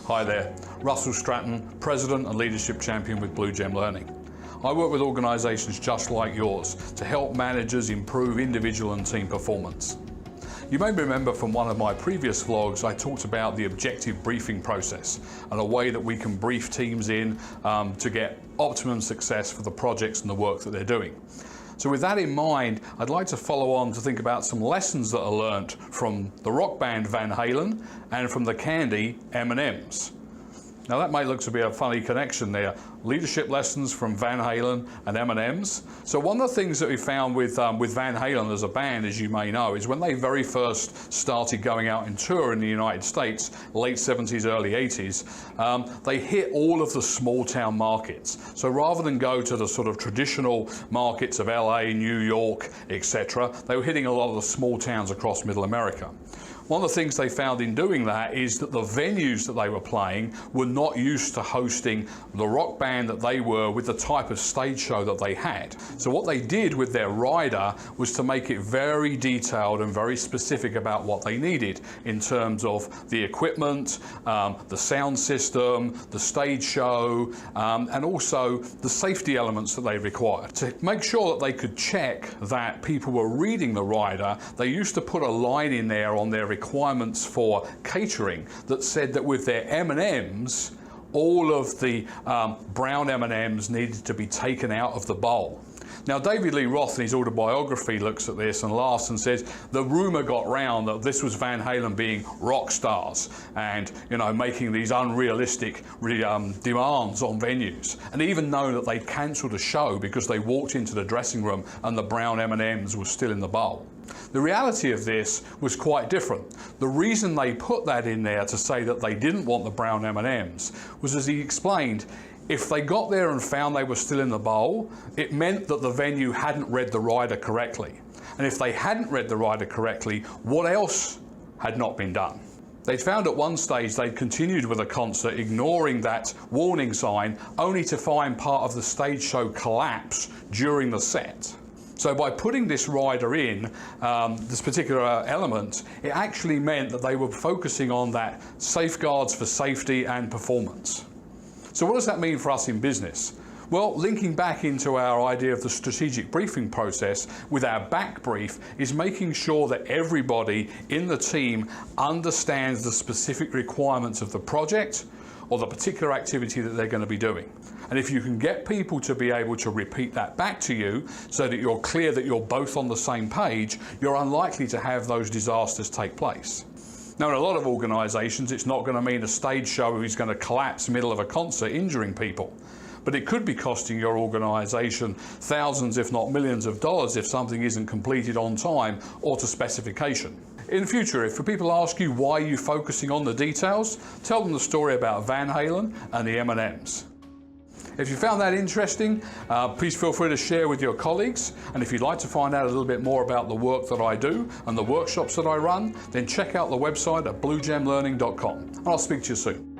Hi there, Russell Stratton, President and Leadership Champion with Blue Gem Learning. I work with organisations just like yours to help managers improve individual and team performance. You may remember from one of my previous vlogs I talked about the objective briefing process and a way that we can brief teams in to get optimum success for the projects and the work that they're doing. So with that in mind, I'd like to follow on to think about some lessons that are learnt from the rock band Van Halen and from the candy M&Ms. Now that may look to be a funny connection there. Leadership lessons from Van Halen and M&Ms. So one of the things that we found with Van Halen as a band, as you may know, is when they very first started going out in tour in the United States, late 70s, early 80s, they hit all of the small town markets. So rather than go to the sort of traditional markets of LA, New York, etc., they were hitting a lot of the small towns across Middle America. One of the things they found in doing that is that the venues that they were playing were not used to hosting the rock band that they were with the type of stage show that they had. So what they did with their rider was to make it very detailed and very specific about what they needed in terms of the equipment, the sound system, the stage show, and also the safety elements that they required. To make sure that they could check that people were reading the rider, they used to put a line in there on their requirements for catering that said that with their M&Ms, all of the brown M&Ms needed to be taken out of the bowl. Now, David Lee Roth in his autobiography looks at this and laughs and says the rumour got round that this was Van Halen being rock stars and, you know, making these unrealistic demands on venues, and even known that they cancelled a show because they walked into the dressing room and the brown M&Ms were still in the bowl. The reality of this was quite different. The reason they put that in there to say that they didn't want the brown M&Ms was, as he explained, if they got there and found they were still in the bowl, it meant that the venue hadn't read the rider correctly. And if they hadn't read the rider correctly, what else had not been done? They'd found at one stage they'd continued with a concert, ignoring that warning sign, only to find part of the stage show collapse during the set. So by putting this rider in, this particular element, it actually meant that they were focusing on that safeguards for safety and performance. So what does that mean for us in business? Well, linking back into our idea of the strategic briefing process with our back brief is making sure that everybody in the team understands the specific requirements of the project or the particular activity that they're going to be doing. And if you can get people to be able to repeat that back to you so that you're clear that you're both on the same page, you're unlikely to have those disasters take place. Now, in a lot of organisations, it's not going to mean a stage show is going to collapse middle of a concert, injuring people. But it could be costing your organisation thousands, if not millions of dollars if something isn't completed on time or to specification. In future, if people ask you why you're focusing on the details, tell them the story about Van Halen and the M&Ms. If you found that interesting, please feel free to share with your colleagues. And if you'd like to find out a little bit more about the work that I do and the workshops that I run, then check out the website at bluegemlearning.com. And I'll speak to you soon.